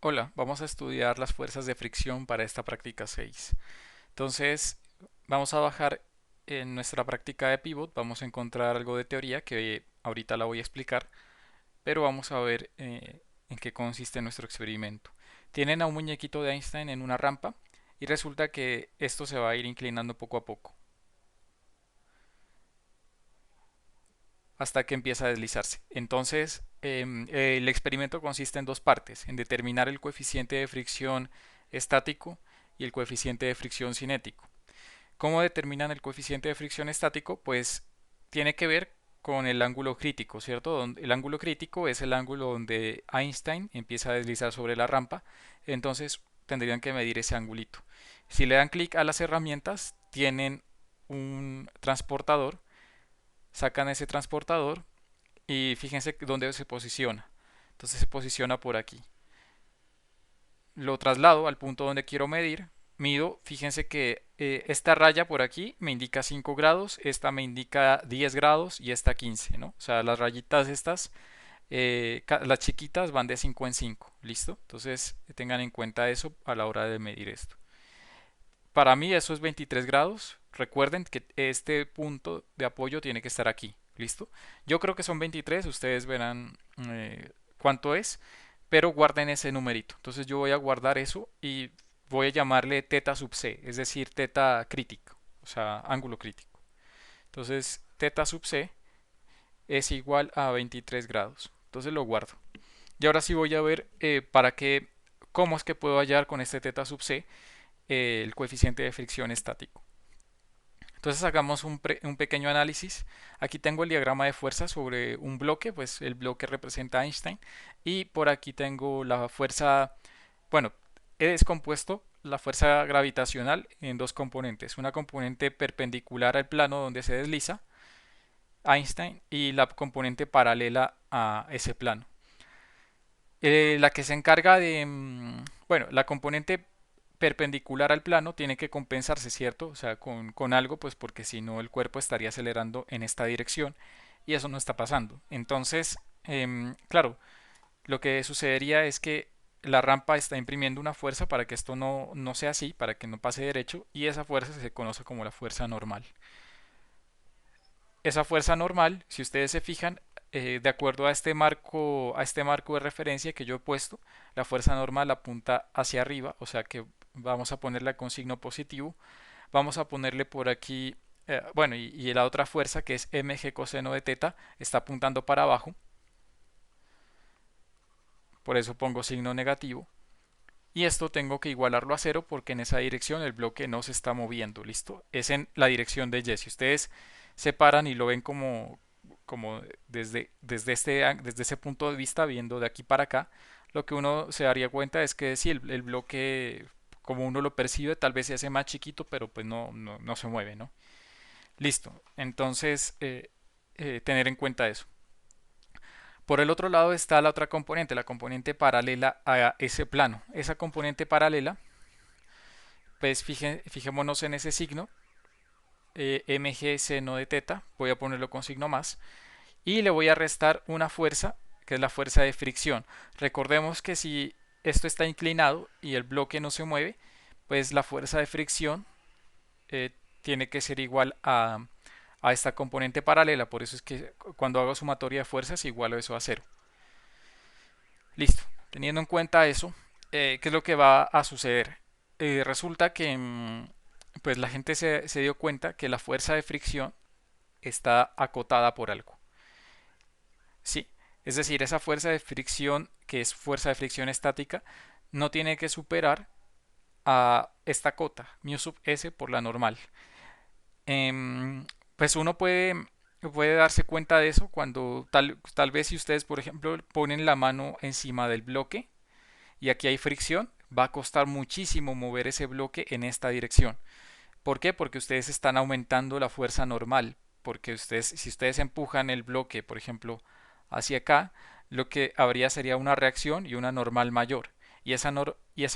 Hola, vamos a estudiar las fuerzas de fricción para esta práctica 6. Entonces, vamos a bajar en nuestra práctica de pivot, vamos a encontrar algo de teoría que ahorita la voy a explicar, pero vamos a ver en qué consiste nuestro experimento. Tienen a un muñequito de Einstein en una rampa y resulta que esto se va a ir inclinando poco a poco hasta que empieza a deslizarse. Entonces, el experimento consiste en dos partes, en determinar el coeficiente de fricción estático y el coeficiente de fricción cinético. ¿Cómo determinan el coeficiente de fricción estático? Pues tiene que ver con el ángulo crítico, ¿cierto? El ángulo crítico es el ángulo donde Einstein empieza a deslizar sobre la rampa, entonces tendrían que medir ese angulito. Si le dan clic a las herramientas, tienen un transportador, sacan ese transportador y fíjense dónde se posiciona. Entonces se posiciona por aquí. Lo traslado al punto donde quiero medir. Mido, fíjense que esta raya por aquí me indica 5 grados, esta me indica 10 grados y esta 15, ¿no? O sea, las rayitas estas, las chiquitas van de 5 en 5, ¿listo? Entonces tengan en cuenta eso a la hora de medir esto. Para mí eso es 23 grados. Recuerden que este punto de apoyo tiene que estar aquí, ¿listo? Yo creo que son 23, ustedes verán cuánto es, pero guarden ese numerito. Entonces yo voy a guardar eso y voy a llamarle teta sub c, es decir, teta crítico, o sea, ángulo crítico. Entonces teta sub c es igual a 23 grados. Entonces lo guardo. Y ahora sí voy a ver cómo es que puedo hallar con este teta sub c el coeficiente de fricción estático. Entonces hagamos un pequeño análisis. Aquí tengo el diagrama de fuerza sobre un bloque, pues el bloque representa a Einstein. Y por aquí tengo la fuerza, bueno, he descompuesto la fuerza gravitacional en dos componentes. Una componente perpendicular al plano donde se desliza Einstein y la componente paralela a ese plano. La que se encarga de, bueno, la componente perpendicular al plano tiene que compensarse, ¿cierto? O sea, con algo, pues porque si no el cuerpo estaría acelerando en esta dirección y eso no está pasando. Entonces, claro, lo que sucedería es que la rampa está imprimiendo una fuerza para que esto no sea así, para que no pase derecho y esa fuerza se conoce como la fuerza normal. Esa fuerza normal, si ustedes se fijan, de acuerdo a este marco de referencia que yo he puesto, la fuerza normal apunta hacia arriba, o sea que vamos a ponerla con signo positivo. Vamos a ponerle por aquí, bueno, y la otra fuerza que es mg coseno de teta está apuntando para abajo, por eso pongo signo negativo. Y esto tengo que igualarlo a cero porque en esa dirección el bloque no se está moviendo, ¿listo? Es en la dirección de Y. Si ustedes se paran y lo ven como desde ese punto de vista, viendo de aquí para acá, lo que uno se daría cuenta es que sí, el bloque, como uno lo percibe, tal vez se hace más chiquito, pero pues no se mueve, ¿no? Listo. Entonces, tener en cuenta eso. Por el otro lado está la otra componente, la componente paralela a ese plano. Esa componente paralela, pues fijémonos en ese signo, mg seno de teta, voy a ponerlo con signo más, y le voy a restar una fuerza, que es la fuerza de fricción. Recordemos que si esto está inclinado y el bloque no se mueve, pues la fuerza de fricción eh, tiene que ser igual a esta componente paralela, por eso es que cuando hago sumatoria de fuerzas igualo eso a cero. Listo. Teniendo en cuenta eso, ¿qué es lo que va a suceder? Resulta que pues la gente se dio cuenta que la fuerza de fricción está acotada por algo. Sí, es decir, esa fuerza de fricción, que es fuerza de fricción estática, no tiene que superar a esta cota, mu sub s por la normal. Pues uno puede darse cuenta de eso cuando tal vez si ustedes, por ejemplo, ponen la mano encima del bloque y aquí hay fricción, va a costar muchísimo mover ese bloque en esta dirección. ¿Por qué? Porque ustedes están aumentando la fuerza normal. Porque si ustedes empujan el bloque, por ejemplo, hacia acá, lo que habría sería una reacción y una normal mayor. Y esa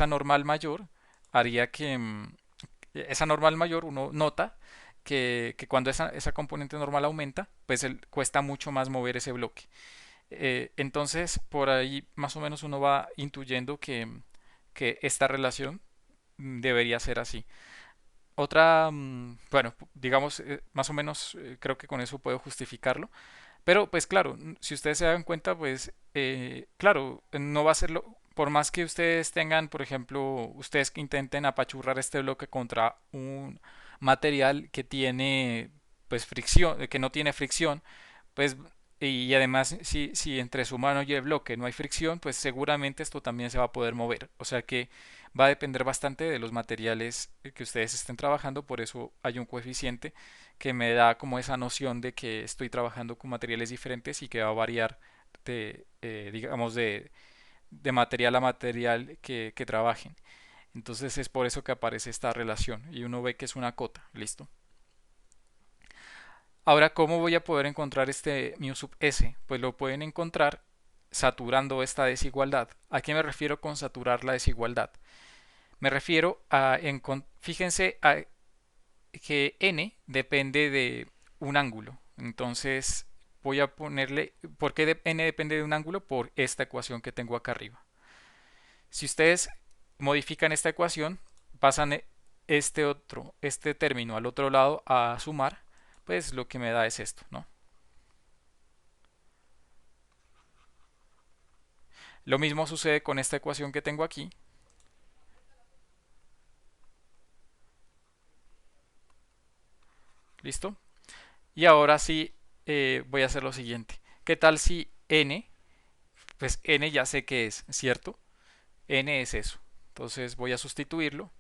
normal mayor haría que esa normal mayor uno nota que cuando esa componente normal aumenta, pues cuesta mucho más mover ese bloque. Entonces, por ahí más o menos uno va intuyendo que esta relación debería ser así. Otra, bueno, digamos, más o menos creo que con eso puedo justificarlo. Pero pues claro, si ustedes se dan cuenta, pues claro, no va a ser por más que ustedes tengan, por ejemplo, ustedes que intenten apachurrar este bloque contra un material que tiene pues fricción, que no tiene fricción, pues y además si entre su mano y el bloque no hay fricción, pues seguramente esto también se va a poder mover. O sea que va a depender bastante de los materiales que ustedes estén trabajando, por eso hay un coeficiente que me da como esa noción de que estoy trabajando con materiales diferentes y que va a variar digamos, de material a material que trabajen. Entonces es por eso que aparece esta relación y uno ve que es una cota, ¿listo? Ahora, ¿cómo voy a poder encontrar este mu sub s? Pues lo pueden encontrar saturando esta desigualdad. ¿A qué me refiero con saturar la desigualdad? Me refiero a, fíjense que n depende de un ángulo. Entonces voy a ponerle, ¿por qué n depende de un ángulo? Por esta ecuación que tengo acá arriba. Si ustedes modifican esta ecuación, pasan este término al otro lado a sumar, pues lo que me da es esto, ¿no? Lo mismo sucede con esta ecuación que tengo aquí. ¿Listo? Y ahora sí voy a hacer lo siguiente. ¿Qué tal si n, pues n ya sé qué es, ¿cierto? N es eso. Entonces voy a sustituirlo.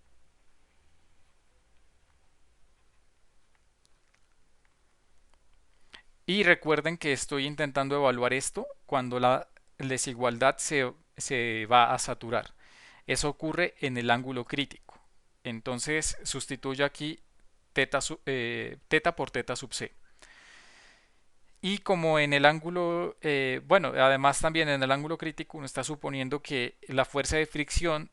Y recuerden que estoy intentando evaluar esto cuando la desigualdad se va a saturar. Eso ocurre en el ángulo crítico. Entonces sustituyo aquí teta por teta sub c. Y como en el ángulo, bueno, además también en el ángulo crítico uno está suponiendo que la fuerza de fricción,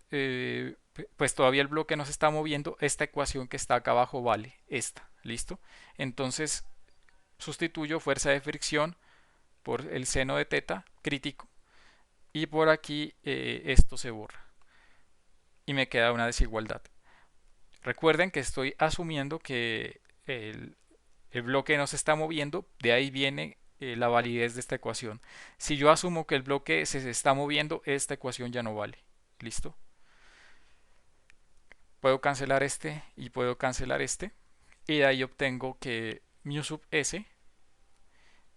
pues todavía el bloque no se está moviendo, esta ecuación que está acá abajo vale esta, ¿listo? Entonces sustituyo fuerza de fricción por el seno de teta crítico y por aquí esto se borra y me queda una desigualdad. Recuerden que estoy asumiendo que el bloque no se está moviendo, de ahí viene la validez de esta ecuación. Si yo asumo que el bloque se está moviendo, esta ecuación ya no vale. ¿Listo? Puedo cancelar este y puedo cancelar este. Y de ahí obtengo que mu sub s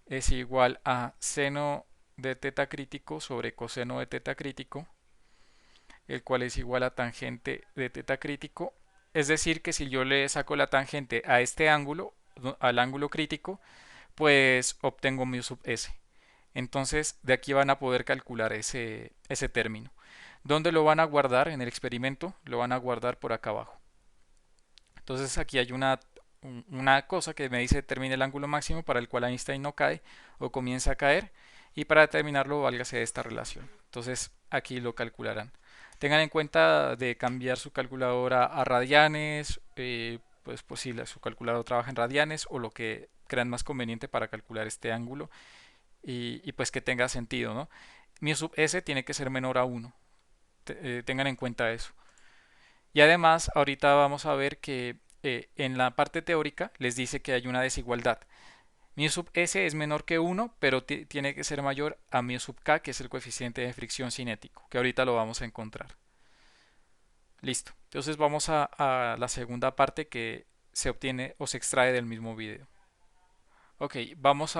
es igual a seno de teta crítico sobre coseno de teta crítico, el cual es igual a tangente de teta crítico. Es decir, que si yo le saco la tangente a este ángulo, al ángulo crítico, pues obtengo mu sub s. Entonces de aquí van a poder calcular ese término. ¿Dónde lo van a guardar en el experimento? Lo van a guardar por acá abajo. Entonces aquí hay una cosa que me dice determine el ángulo máximo para el cual Einstein no cae o comienza a caer y para determinarlo válgase de esta relación. Entonces aquí lo calcularán. Tengan en cuenta de cambiar su calculadora a radianes, pues si su calculador trabaja en radianes o lo que crean más conveniente para calcular este ángulo y pues que tenga sentido, ¿no? Mi sub s tiene que ser menor a 1. Tengan en cuenta eso. Y además, ahorita vamos a ver que en la parte teórica les dice que hay una desigualdad. Mi sub s es menor que 1, pero tiene que ser mayor a mi sub k, que es el coeficiente de fricción cinético, que ahorita lo vamos a encontrar. Listo. Entonces vamos a la segunda parte que se obtiene o se extrae del mismo video. Ok, vamos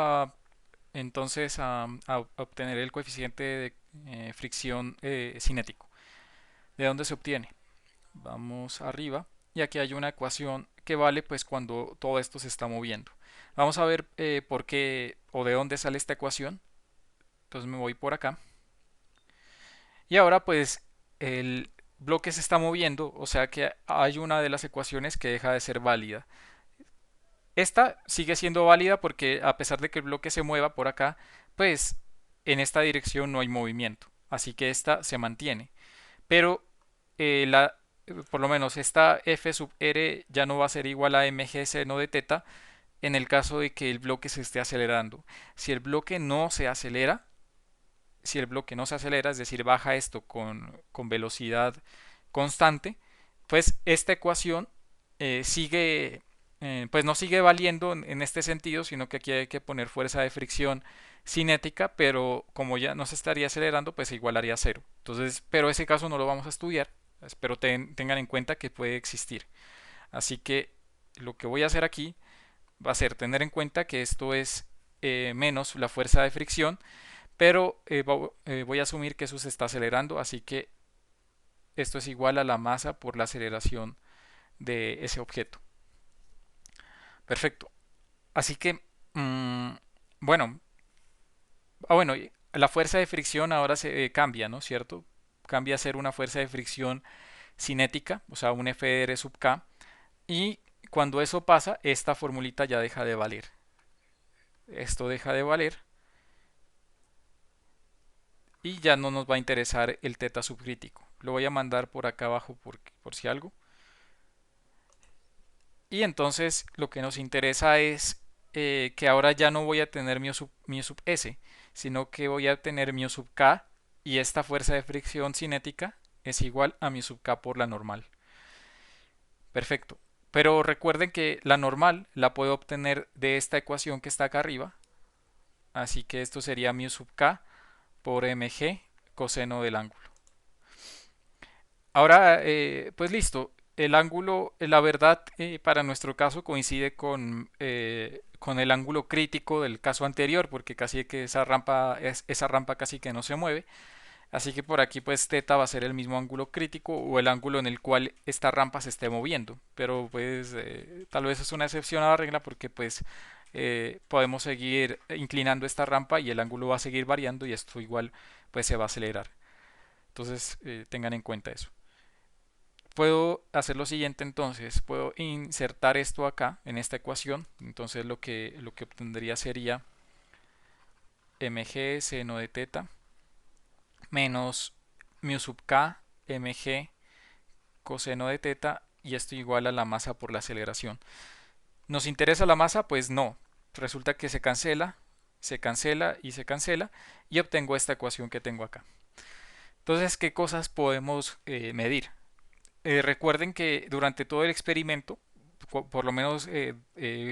entonces a obtener el coeficiente de fricción cinético. ¿De dónde se obtiene? Vamos arriba y aquí hay una ecuación que vale pues cuando todo esto se está moviendo. Vamos a ver por qué o de dónde sale esta ecuación. Entonces me voy por acá. Y ahora pues el bloque se está moviendo, o sea que hay una de las ecuaciones que deja de ser válida. Esta sigue siendo válida porque a pesar de que el bloque se mueva por acá, pues en esta dirección no hay movimiento. Así que esta se mantiene. Pero por lo menos esta f sub r ya no va a ser igual a mg seno de teta en el caso de que el bloque se esté acelerando. Si el bloque no se acelera, si el bloque no se acelera, es decir, baja esto con velocidad constante, pues esta ecuación sigue, pues no sigue valiendo en este sentido, sino que aquí hay que poner fuerza de fricción cinética, pero como ya no se estaría acelerando, pues se igualaría a cero. Entonces, pero ese caso no lo vamos a estudiar, espero tengan en cuenta que puede existir. Así que lo que voy a hacer aquí va a ser tener en cuenta que esto es menos la fuerza de fricción, pero voy a asumir que eso se está acelerando, así que esto es igual a la masa por la aceleración de ese objeto. Perfecto. Así que, mmm, bueno, bueno, la fuerza de fricción ahora se cambia, ¿no? ¿Cierto? Cambia a ser una fuerza de fricción cinética, o sea, un Fr sub k, y cuando eso pasa, esta formulita ya deja de valer. Esto deja de valer y ya no nos va a interesar el teta subcrítico. Lo voy a mandar por acá abajo por si algo. Y entonces lo que nos interesa es que ahora ya no voy a tener mi sub s, sino que voy a tener mi sub k y esta fuerza de fricción cinética es igual a mi sub k por la normal. Perfecto. Pero recuerden que la normal la puedo obtener de esta ecuación que está acá arriba. Así que esto sería mi sub k por mg coseno del ángulo. Ahora, pues listo. El ángulo, la verdad, para nuestro caso coincide con el ángulo crítico del caso anterior, porque casi que esa rampa casi que no se mueve. Así que por aquí pues θ va a ser el mismo ángulo crítico o el ángulo en el cual esta rampa se esté moviendo. Pero pues tal vez es una excepción a la regla porque pues podemos seguir inclinando esta rampa y el ángulo va a seguir variando y esto igual pues se va a acelerar. Entonces tengan en cuenta eso. Puedo hacer lo siguiente entonces, puedo insertar esto acá en esta ecuación. Entonces lo que obtendría sería mg seno de θ menos mu sub k mg coseno de θ y esto igual a la masa por la aceleración. ¿Nos interesa la masa? Pues no. Resulta que se cancela y se cancela y obtengo esta ecuación que tengo acá. Entonces, ¿qué cosas podemos medir? Recuerden que durante todo el experimento, por lo menos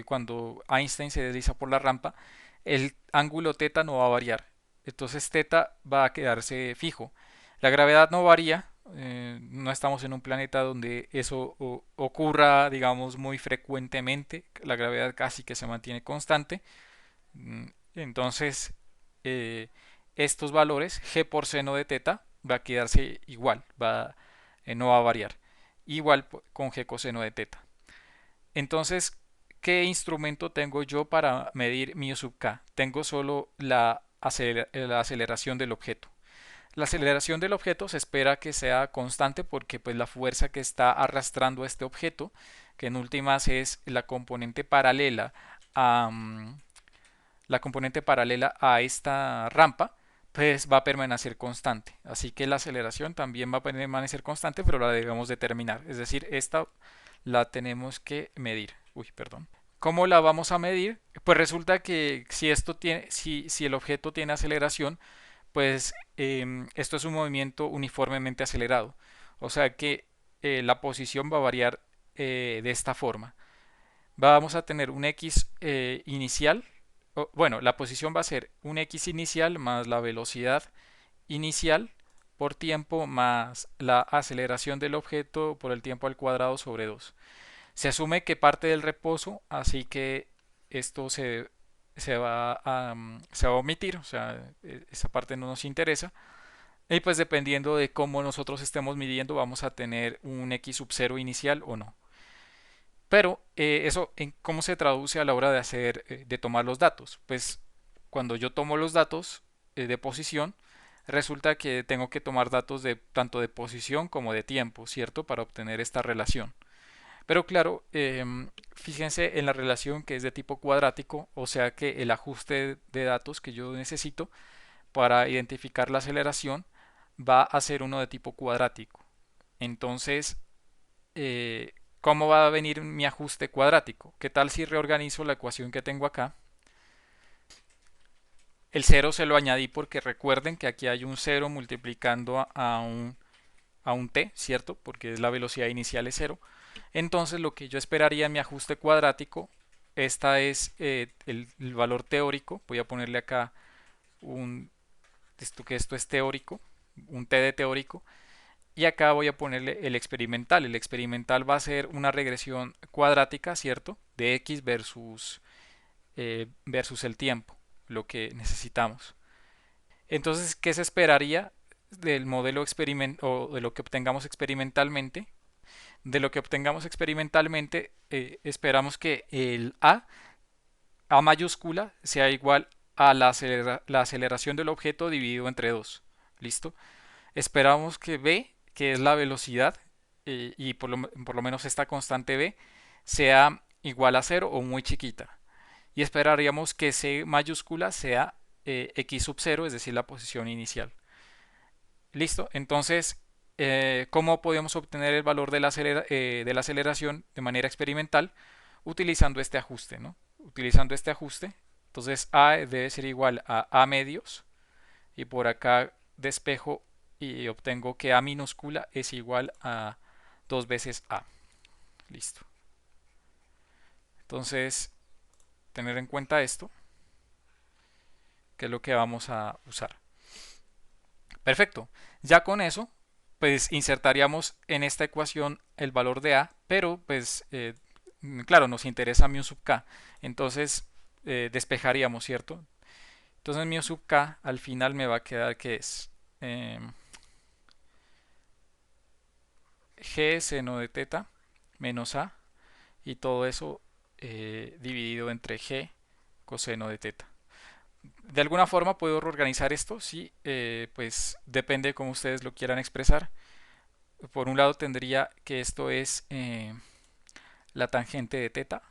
cuando Einstein se desliza por la rampa, el ángulo θ no va a variar. Entonces θ va a quedarse fijo. La gravedad no varía, no estamos en un planeta donde eso ocurra, digamos, muy frecuentemente. La gravedad casi que se mantiene constante. Mm, Entonces, eh, estos valores, g por seno de θ, va a quedarse igual, no va a variar. Igual con g coseno de θ. Entonces, ¿qué instrumento tengo yo para medir mi sub k? Tengo solo la aceleración del objeto. La aceleración del objeto se espera que sea constante porque pues la fuerza que está arrastrando este objeto, que en últimas es a, mm, la componente paralela a esta rampa, pues va a permanecer constante. Así que la aceleración también va a permanecer constante, pero la debemos determinar. Es decir, esta la tenemos que medir. Uy, perdón. ¿Cómo la vamos a medir? Pues resulta que si el objeto tiene aceleración, pues esto es un movimiento uniformemente acelerado. O sea que la posición va a variar de esta forma. Vamos a tener un x inicial. Bueno, la posición va a ser un x inicial más la velocidad inicial por tiempo más la aceleración del objeto por el tiempo al cuadrado sobre 2. Se asume que parte del reposo, así que esto se va a omitir, o sea, esa parte no nos interesa. Y pues dependiendo de cómo nosotros estemos midiendo, vamos a tener un x sub 0 inicial o no. Pero eso, ¿cómo se traduce a la hora de tomar los datos? Pues cuando yo tomo los datos de posición, resulta que tengo que tomar datos de tanto de posición como de tiempo, ¿cierto? Para obtener esta relación. Pero claro, fíjense en la relación que es de tipo cuadrático, o sea que el ajuste de datos que yo necesito para identificar la aceleración va a ser uno de tipo cuadrático. Entonces, ¿cómo va a venir mi ajuste cuadrático? ¿Qué tal si reorganizo la ecuación que tengo acá? El cero se lo añadí porque recuerden que aquí hay un cero multiplicando a un t, ¿cierto? Porque es la velocidad inicial es cero. Entonces lo que yo esperaría en mi ajuste cuadrático, esta es el valor teórico. Voy a ponerle acá un, que esto es teórico, un t de teórico. Y acá voy a ponerle el experimental. El experimental va a ser una regresión cuadrática, ¿cierto? De x versus el tiempo, lo que necesitamos. Entonces, ¿qué se esperaría del modelo o de lo que obtengamos experimentalmente? De lo que obtengamos experimentalmente, esperamos que A mayúscula sea igual a la aceleración del objeto dividido entre 2. ¿Listo? Esperamos que B, que es la velocidad, y por lo menos esta constante B, sea igual a cero o muy chiquita. Y esperaríamos que C mayúscula sea x sub 0, es decir, la posición inicial. ¿Listo? Entonces, ¿cómo podemos obtener el valor de la aceleración de manera experimental? Utilizando este ajuste, ¿no? Utilizando este ajuste, entonces A debe ser igual a A medios, y por acá despejo y obtengo que A minúscula es igual a 2 veces A. Listo. Entonces, tener en cuenta esto, que es lo que vamos a usar. Perfecto. Ya con eso, pues insertaríamos en esta ecuación el valor de A, pero pues claro, nos interesa mu sub k. Entonces despejaríamos, ¿cierto? Entonces mu sub k al final me va a quedar que es eh, g seno de teta menos A, y todo eso dividido entre g coseno de teta. De alguna forma puedo reorganizar esto, sí, pues depende de cómo ustedes lo quieran expresar. Por un lado tendría que esto es la tangente de teta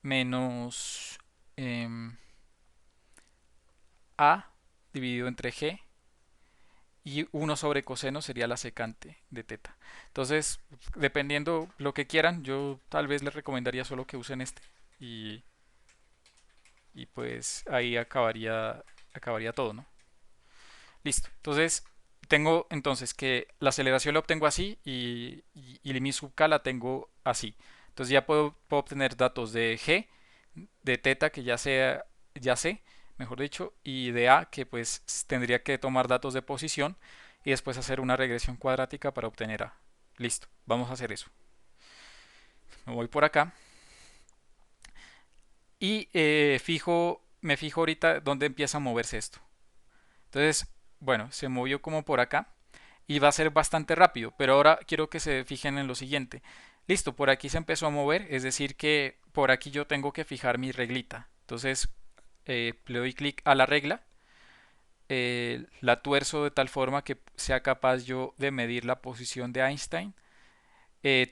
menos A dividido entre G, y 1 sobre coseno sería la secante de teta. Entonces, dependiendo lo que quieran, yo tal vez les recomendaría solo que usen este, y, y pues ahí acabaría todo, ¿no? Listo. Entonces, tengo entonces que la aceleración la obtengo así, y mi sub k la tengo así. Entonces ya puedo obtener datos de G, de teta que ya sé, mejor dicho, y de A que pues tendría que tomar datos de posición y después hacer una regresión cuadrática para obtener A. Listo, vamos a hacer eso. Me voy por acá y me fijo ahorita dónde empieza a moverse esto. Entonces, bueno, se movió como por acá y va a ser bastante rápido, pero ahora quiero que se fijen en lo siguiente. Listo, por aquí se empezó a mover, es decir que por aquí yo tengo que fijar mi reglita. Entonces le doy clic a la regla, la tuerzo de tal forma que sea capaz yo de medir la posición de Einstein.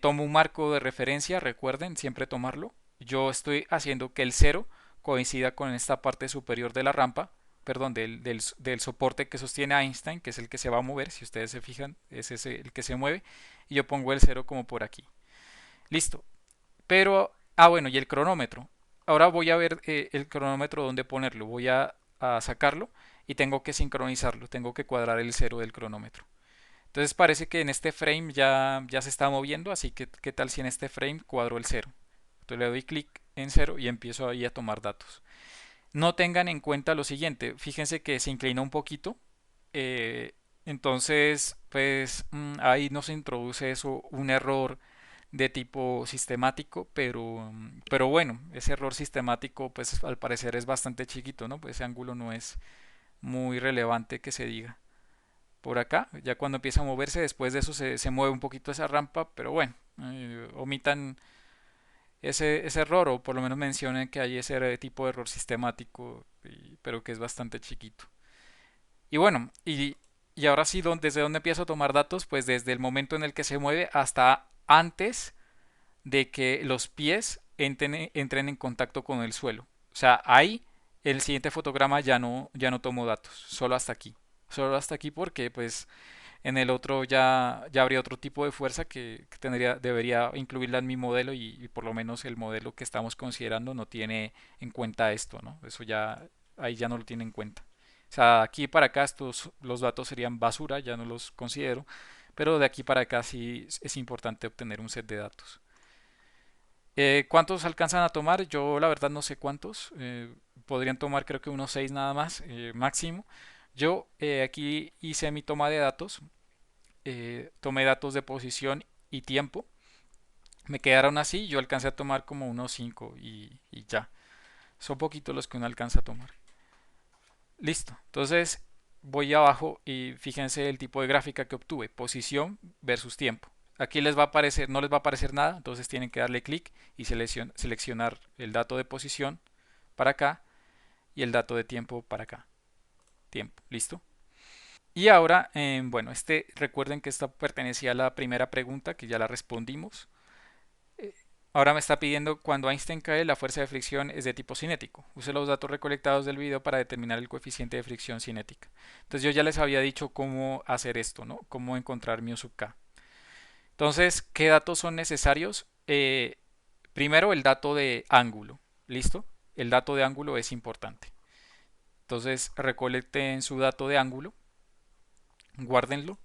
Tomo un marco de referencia, recuerden siempre tomarlo. Yo estoy haciendo que el cero coincida con esta parte superior de la rampa, perdón, del soporte que sostiene Einstein, que es el que se va a mover, si ustedes se fijan, es ese el que se mueve, y yo pongo el cero como por aquí. Listo. Pero, bueno, y el cronómetro. Ahora voy a ver el cronómetro dónde ponerlo. Voy a sacarlo y tengo que sincronizarlo, tengo que cuadrar el cero del cronómetro. Entonces parece que en este frame ya se está moviendo, así que ¿qué tal si en este frame cuadro el cero? Entonces le doy clic en cero y empiezo ahí a tomar datos. No tengan en cuenta lo siguiente, fíjense que se inclinó un poquito, eh, entonces pues ahí no se introduce eso, un error de tipo sistemático, pero bueno, ese error sistemático pues al parecer es bastante chiquito, ¿no? Pues ese ángulo no es muy relevante que se diga. Por acá, ya cuando empieza a moverse, después de eso se mueve un poquito esa rampa, pero bueno, omitan ese error, o por lo menos mencionen que hay ese tipo de error sistemático, pero que es bastante chiquito. Y bueno, y ahora sí, ¿desde dónde empiezo a tomar datos? Pues desde el momento en el que se mueve hasta antes de que los pies entren en contacto con el suelo. O sea, ahí el siguiente fotograma ya no tomo datos, solo hasta aquí. Solo hasta aquí porque pues En el otro ya habría otro tipo de fuerza que debería incluirla en mi modelo y por lo menos el modelo que estamos considerando no tiene en cuenta esto, ¿no? Eso ya, ahí ya no lo tiene en cuenta. O sea, aquí para acá los datos serían basura, ya no los considero, pero de aquí para acá sí es importante obtener un set de datos. ¿Cuántos alcanzan a tomar? Yo la verdad no sé cuántos. Podrían tomar creo que unos 6 nada más, máximo. Yo aquí hice mi toma de datos, tomé datos de posición y tiempo. Me quedaron así, yo alcancé a tomar como unos 5 y ya. Son poquitos los que uno alcanza a tomar. Listo. Entonces voy abajo y fíjense el tipo de gráfica que obtuve. Posición versus tiempo. Aquí les va a aparecer, no les va a aparecer nada, entonces tienen que darle clic y seleccionar el dato de posición para acá y el dato de tiempo para acá. Tiempo, listo. Y ahora, bueno, recuerden que esta pertenecía a la primera pregunta que ya la respondimos. Eh, Ahora me está pidiendo cuando Einstein cae, la fuerza de fricción es de tipo cinético. Use los datos recolectados del video para determinar el coeficiente de fricción cinética. Entonces yo ya les había dicho cómo hacer esto, ¿no? Cómo encontrar mu sub k. Entonces, ¿qué datos son necesarios? Primero, el dato de ángulo. ¿Listo? El dato de ángulo es importante. Entonces, recolecten su dato de ángulo, guárdenlo.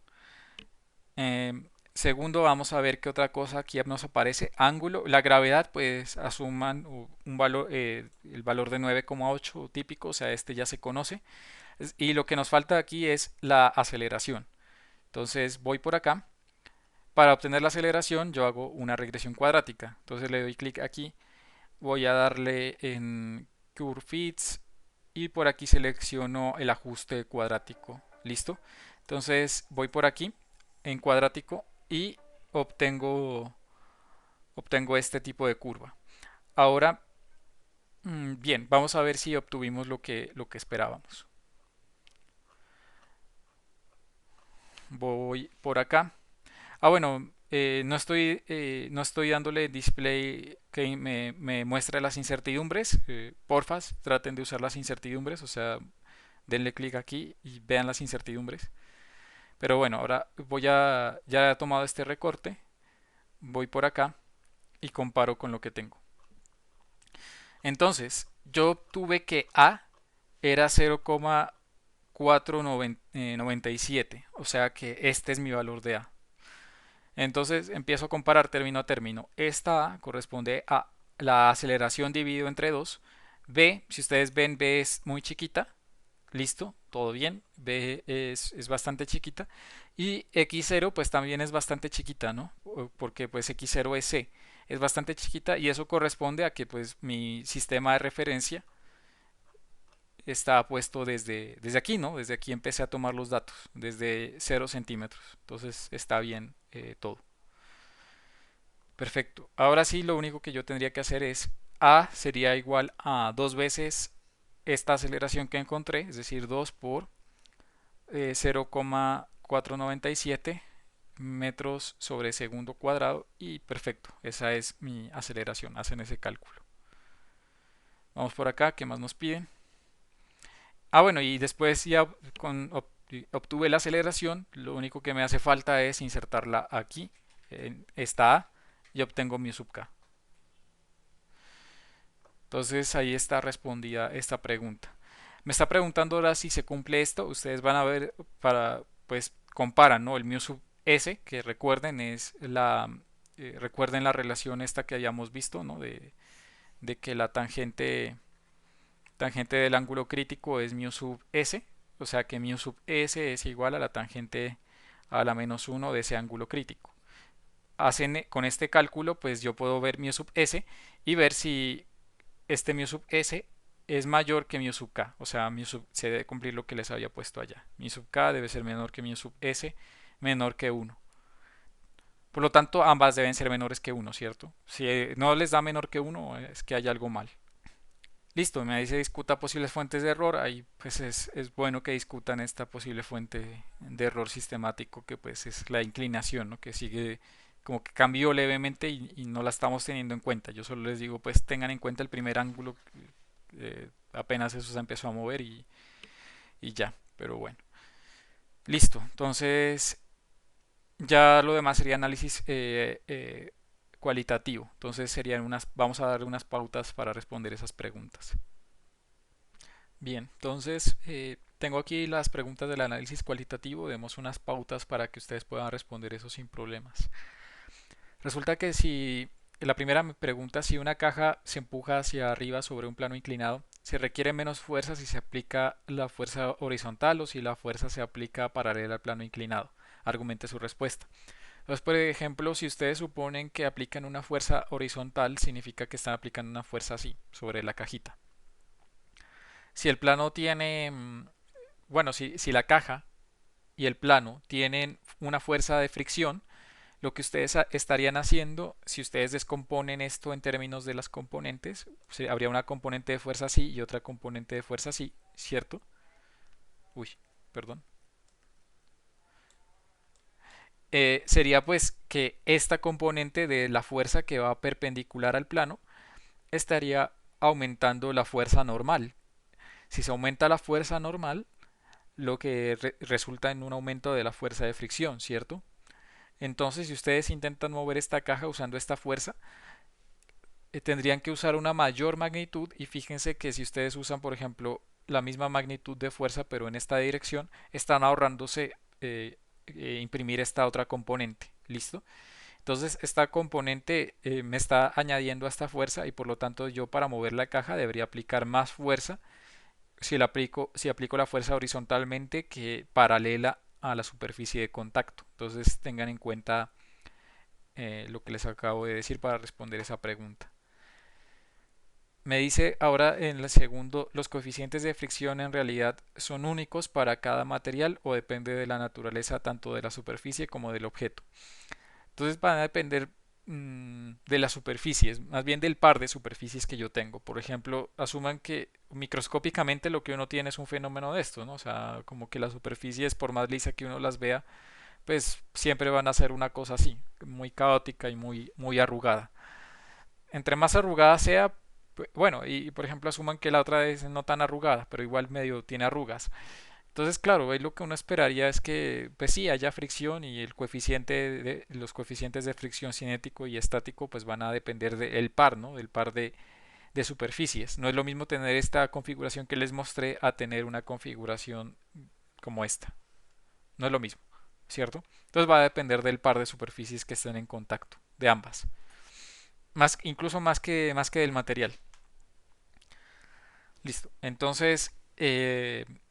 Segundo, vamos a ver qué otra cosa aquí nos aparece. Ángulo, la gravedad, pues asuman un valor, el valor de 9,8 típico, o sea, este ya se conoce. Y lo que nos falta aquí es la aceleración. Entonces voy por acá. Para obtener la aceleración, yo hago una regresión cuadrática. Entonces le doy clic aquí. Voy a darle en Curve Fits y por aquí selecciono el ajuste cuadrático. ¿Listo? Entonces voy por aquí en cuadrático y obtengo, obtengo este tipo de curva. Ahora, bien, vamos a ver si obtuvimos lo que esperábamos. Voy por acá. Ah, bueno, no estoy dándole display que me muestre las incertidumbres. Porfas, traten de usar las incertidumbres, o sea, denle clic aquí y vean las incertidumbres. Pero bueno, ahora ya he tomado este recorte, voy por acá y comparo con lo que tengo. Entonces, yo obtuve que A era 0,497, o sea que este es mi valor de A. Entonces empiezo a comparar término a término. Esta A corresponde a la aceleración dividido entre 2. B, si ustedes ven, B es muy chiquita. Listo, todo bien. B es bastante chiquita. Y X0 pues también es bastante chiquita, ¿no? Porque pues X0 es C. Es bastante chiquita y eso corresponde a que pues mi sistema de referencia está puesto desde aquí, ¿no? Desde aquí empecé a tomar los datos, desde 0 centímetros. Entonces está bien todo. Perfecto. Ahora sí, lo único que yo tendría que hacer es A sería igual a dos veces esta aceleración que encontré, es decir, 2 por 0,497 metros sobre segundo cuadrado y perfecto, esa es mi aceleración, hacen ese cálculo. Vamos por acá, ¿qué más nos piden? Ah, bueno, y después ya obtuve la aceleración, lo único que me hace falta es insertarla aquí, en esta A, y obtengo mi sub k. Entonces ahí está respondida esta pregunta. Me está preguntando ahora si se cumple esto. Ustedes van a ver pues comparan, ¿no? El mu sub s, que recuerden es recuerden la relación esta que hayamos visto, ¿no? De que la tangente del ángulo crítico es mu sub s, o sea que mu sub s es igual a la tangente a la menos uno de ese ángulo crítico. Con este cálculo, pues yo puedo ver mu sub s y ver si este mu sub s es mayor que mu sub k, o sea, se debe cumplir lo que les había puesto allá. Mu sub k debe ser menor que mu sub s, menor que 1. Por lo tanto, ambas deben ser menores que 1, ¿cierto? Si no les da menor que 1, es que hay algo mal. Listo, me dice discuta posibles fuentes de error. Ahí pues es bueno que discutan esta posible fuente de error sistemático que pues es la inclinación, ¿no? Que sigue como que cambió levemente y no la estamos teniendo en cuenta. Yo solo les digo pues tengan en cuenta el primer ángulo, apenas eso se empezó a mover y ya, pero bueno. Listo, entonces Ya lo demás sería análisis cualitativo. Entonces vamos a darle unas pautas para responder esas preguntas. Bien, entonces tengo aquí las preguntas del análisis cualitativo. Demos unas pautas para que ustedes puedan responder eso sin problemas. Resulta que si la primera me pregunta si una caja se empuja hacia arriba sobre un plano inclinado, se requiere menos fuerza si se aplica la fuerza horizontal o si la fuerza se aplica paralela al plano inclinado. Argumente su respuesta. Entonces, por ejemplo, si ustedes suponen que aplican una fuerza horizontal, significa que están aplicando una fuerza así, sobre la cajita. Si el plano tiene, bueno, si la caja y el plano tienen una fuerza de fricción, lo que ustedes estarían haciendo, si ustedes descomponen esto en términos de las componentes, habría una componente de fuerza así y otra componente de fuerza así, ¿cierto? Uy, perdón. Sería pues que esta componente de la fuerza que va perpendicular al plano estaría aumentando la fuerza normal. Si se aumenta la fuerza normal, lo que resulta en un aumento de la fuerza de fricción, ¿cierto? Entonces, si ustedes intentan mover esta caja usando esta fuerza, tendrían que usar una mayor magnitud y fíjense que si ustedes usan, por ejemplo, la misma magnitud de fuerza pero en esta dirección, están ahorrándose imprimir esta otra componente. ¿Listo? Entonces esta componente me está añadiendo a esta fuerza y por lo tanto yo para mover la caja debería aplicar más fuerza si aplico la fuerza horizontalmente que paralela a la superficie de contacto. Entonces tengan en cuenta lo que les acabo de decir para responder esa pregunta. Me dice ahora en el segundo, los coeficientes de fricción en realidad son únicos para cada material o depende de la naturaleza tanto de la superficie como del objeto. Entonces van a depender de las superficies, más bien del par de superficies que yo tengo. Por ejemplo, asuman que microscópicamente lo que uno tiene es un fenómeno de esto, ¿no? O sea, como que las superficies, por más lisa que uno las vea, pues siempre van a ser una cosa así, muy caótica y muy arrugada. Entre más arrugada sea, bueno, y por ejemplo asuman que la otra es no tan arrugada, pero igual medio tiene arrugas. Entonces, claro, ahí lo que uno esperaría es que, pues sí, haya fricción y los coeficientes de fricción cinético y estático, pues van a depender del par, ¿no? Del par de superficies. No es lo mismo tener esta configuración que les mostré a tener una configuración como esta. No es lo mismo, ¿cierto? Entonces va a depender del par de superficies que estén en contacto, de ambas. Incluso más que del material. Listo. Entonces,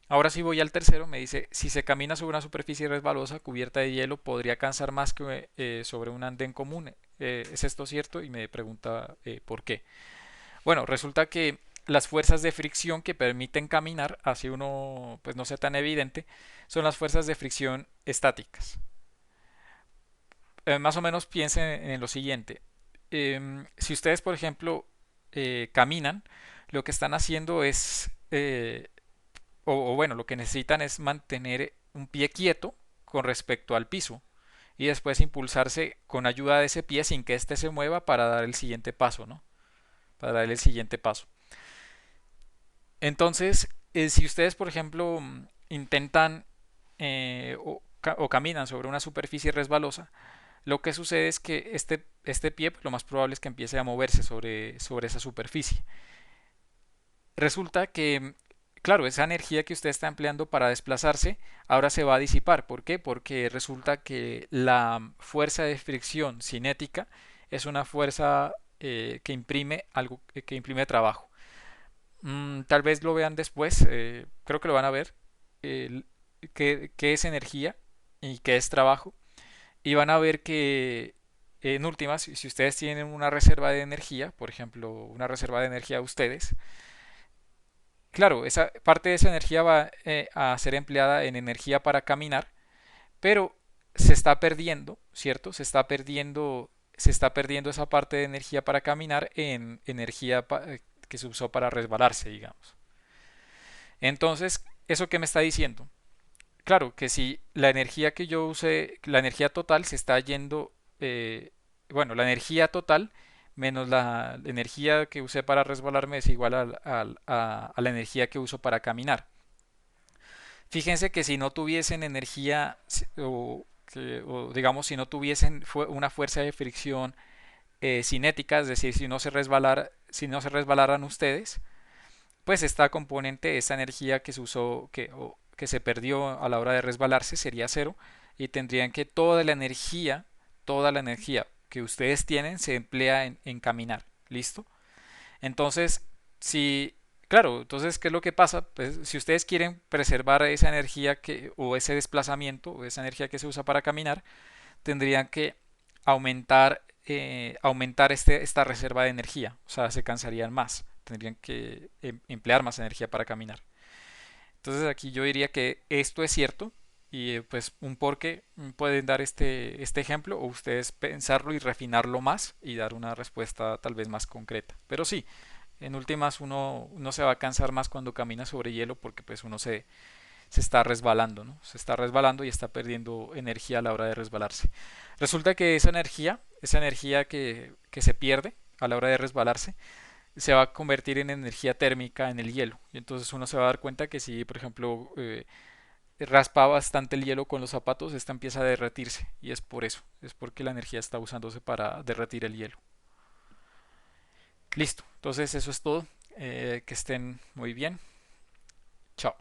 ahora sí voy al tercero. Me dice, si se camina sobre una superficie resbalosa cubierta de hielo, podría cansar más que sobre un andén común. ¿Es esto cierto? Y me pregunta por qué. Bueno, resulta que las fuerzas de fricción que permiten caminar, así uno pues no sea tan evidente, son las fuerzas de fricción estáticas. Más o menos piensen en lo siguiente. Si ustedes, por ejemplo, caminan, lo que están haciendo es o bueno, lo que necesitan es mantener un pie quieto con respecto al piso y después impulsarse con ayuda de ese pie sin que éste se mueva para dar el siguiente paso, ¿no? Para dar el siguiente paso. Entonces, si ustedes, por ejemplo, intentan o caminan sobre una superficie resbalosa, lo que sucede es que este pie, pues, lo más probable es que empiece a moverse sobre esa superficie. Resulta que, claro, esa energía que usted está empleando para desplazarse ahora se va a disipar. ¿Por qué? Porque resulta que la fuerza de fricción cinética es una fuerza que imprime algo, que imprime trabajo. Tal vez lo vean después, creo que lo van a ver, el- qué es energía y qué es trabajo. Y van a ver que en últimas, si ustedes tienen una reserva de energía, por ejemplo, una reserva de energía a ustedes, claro, esa parte de esa energía va a ser empleada en energía para caminar, pero se está perdiendo, ¿cierto? Se está perdiendo esa parte de energía para caminar en energía que se usó para resbalarse, digamos. Entonces, ¿eso qué me está diciendo? Claro, que si la energía que yo use, la energía total se está yendo, bueno, la energía total menos la energía que usé para resbalarme es igual a la energía que uso para caminar. Fíjense que si no tuviesen energía o o digamos, si no tuviesen una fuerza de fricción cinética, es decir, si no se resbalaran ustedes, pues esta componente, esta energía que se usó, que se perdió a la hora de resbalarse sería cero y tendrían que toda la energía que ustedes tienen se emplea en caminar. ¿Listo? Entonces, si, claro, entonces, ¿qué es lo que pasa? Pues si ustedes quieren preservar esa energía o ese desplazamiento, o esa energía que se usa para caminar, tendrían que aumentar esta reserva de energía, o sea, se cansarían más, tendrían que emplear más energía para caminar. Entonces aquí yo diría que esto es cierto y pues un porqué pueden dar este ejemplo o ustedes pensarlo y refinarlo más y dar una respuesta tal vez más concreta. Pero sí, en últimas uno se va a cansar más cuando camina sobre hielo porque pues uno se está resbalando, ¿no? Se está resbalando y está perdiendo energía a la hora de resbalarse. Resulta que esa energía que se pierde a la hora de resbalarse, se va a convertir en energía térmica en el hielo. Y entonces uno se va a dar cuenta que si, por ejemplo, raspa bastante el hielo con los zapatos, esta empieza a derretirse. Y es por eso, es porque la energía está usándose para derretir el hielo. Listo, entonces eso es todo. Que estén muy bien. Chao.